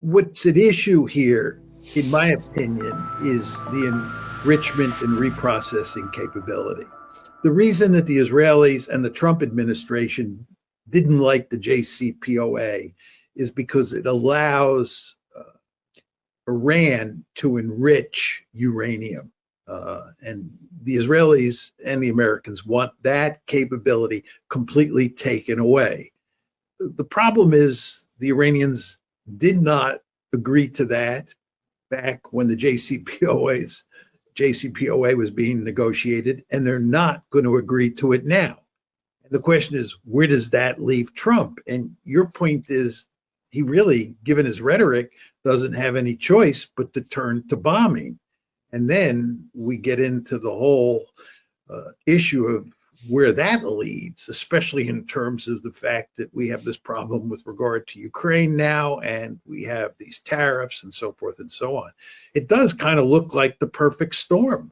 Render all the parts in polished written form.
what's at issue here, in my opinion, is the enrichment and reprocessing capability. The reason that the Israelis and the Trump administration didn't like the JCPOA is because it allows Iran to enrich uranium. And the Israelis and the Americans want that capability completely taken away. The problem is the Iranians did not agree to that back when the JCPOA was being negotiated, and they're not going to agree to it now. And the question is, where does that leave Trump? And your point is, he really, given his rhetoric, doesn't have any choice but to turn to bombing. And then we get into the whole issue of where that leads, especially in terms of the fact that we have this problem with regard to Ukraine now, and we have these tariffs and so forth and so on. It does kind of look like the perfect storm.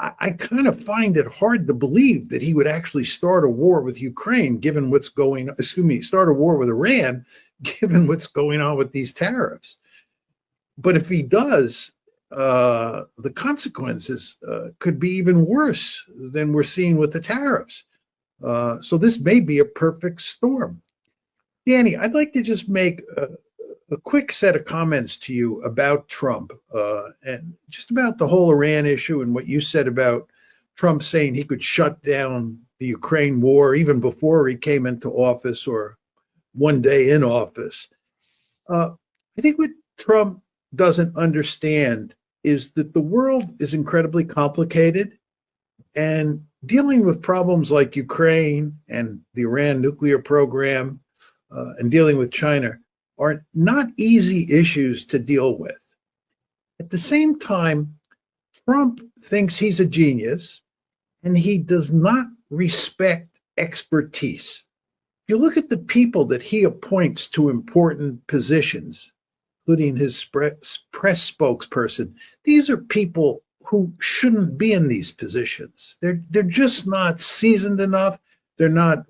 I kind of find it hard to believe that he would actually start a war with Ukraine, given what's going on, start a war with Iran, given what's going on with these tariffs. But if he does, the consequences could be even worse than we're seeing with the tariffs. So this may be a perfect storm. Danny, I'd like to just make a quick set of comments to you about Trump and just about the whole Iran issue and what you said about Trump saying he could shut down the Ukraine war even before he came into office or one day in office. I think what Trump doesn't understand is that the world is incredibly complicated, and dealing with problems like Ukraine and the Iran nuclear program and dealing with China are not easy issues to deal with. At the same time, Trump thinks he's a genius, and he does not respect expertise. If you look at the people that he appoints to important positions, including his press spokesperson, these are people who shouldn't be in these positions. They're just not seasoned enough. They're not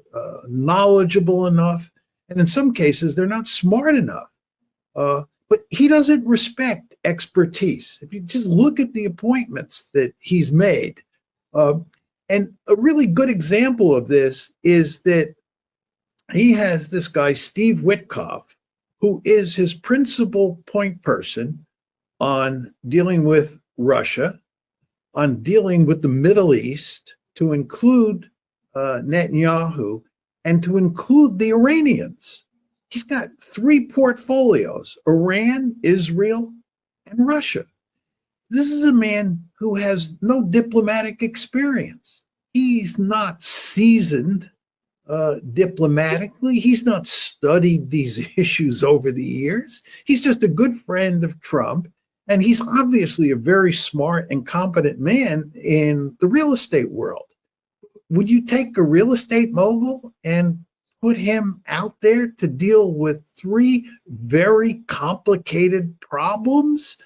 knowledgeable enough. And in some cases, they're not smart enough. But he doesn't respect expertise. If you just look at the appointments that he's made, and a really good example of this is that he has this guy, Steve Witkoff, who is his principal point person on dealing with Russia, on dealing with the Middle East, to include Netanyahu, and to include the Iranians. He's got three portfolios: Iran, Israel, and Russia. This is a man who has no diplomatic experience. He's not seasoned diplomatically. He's not studied these issues over the years. He's just a good friend of Trump, and he's obviously a very smart and competent man in the real estate world. Would you take a real estate mogul and put him out there to deal with three very complicated problems?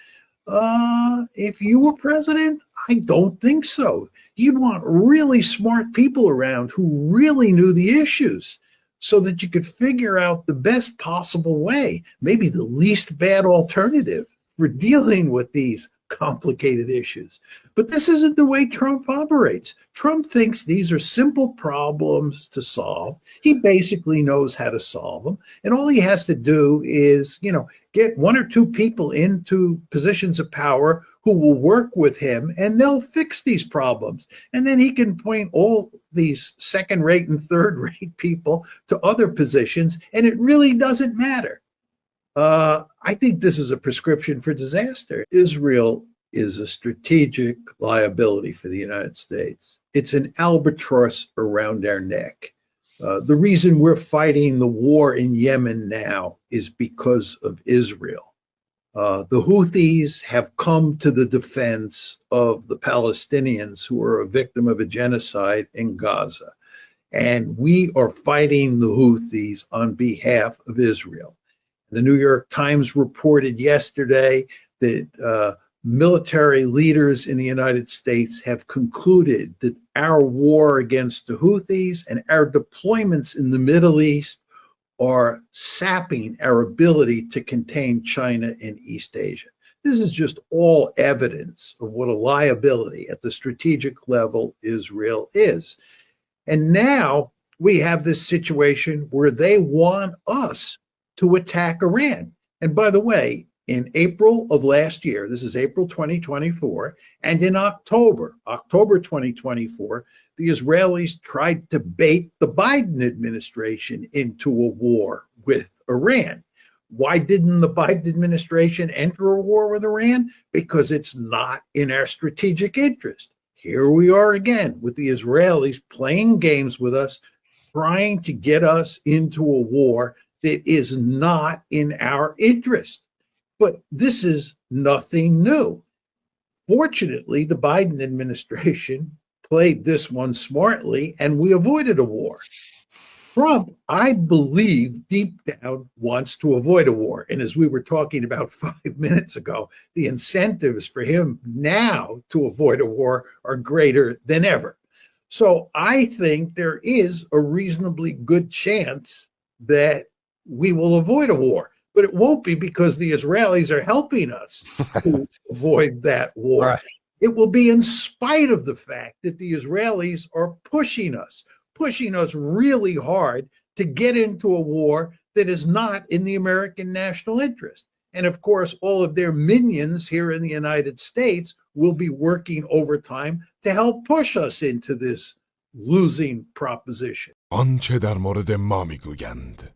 If you were president, I don't think so. You'd want really smart people around who really knew the issues so that you could figure out the best possible way, maybe the least bad alternative for dealing with these complicated issues. But this isn't the way Trump operates. Trump thinks these are simple problems to solve. He basically knows how to solve them. And all he has to do is, get one or two people into positions of power who will work with him, and they'll fix these problems. And then he can point all these second-rate and third-rate people to other positions, and it really doesn't matter. I think this is a prescription for disaster. Israel is a strategic liability for the United States. It's an albatross around our neck. The reason we're fighting the war in Yemen now is because of Israel. The Houthis have come to the defense of the Palestinians who are a victim of a genocide in Gaza. And we are fighting the Houthis on behalf of Israel. The New York Times reported yesterday that military leaders in the United States have concluded that our war against the Houthis and our deployments in the Middle East are sapping our ability to contain China in East Asia. This is just all evidence of what a liability at the strategic level Israel is. And now we have this situation where they want us to attack Iran. And by the way, in April of last year, this is April 2024, and in October 2024, the Israelis tried to bait the Biden administration into a war with Iran. Why didn't the Biden administration enter a war with Iran? Because it's not in our strategic interest. Here we are again with the Israelis playing games with us, trying to get us into a war that is not in our interest. But this is nothing new. Fortunately, the Biden administration played this one smartly, and we avoided a war. Trump, I believe, deep down wants to avoid a war. And as we were talking about 5 minutes ago, the incentives for him now to avoid a war are greater than ever. So I think there is a reasonably good chance that we will avoid a war. But it won't be because the Israelis are helping us to avoid that war. Right. It will be in spite of the fact that the Israelis are pushing us really hard to get into a war that is not in the American national interest. And of course, all of their minions here in the United States will be working overtime to help push us into this losing proposition. آنچه در مورد ما میگویند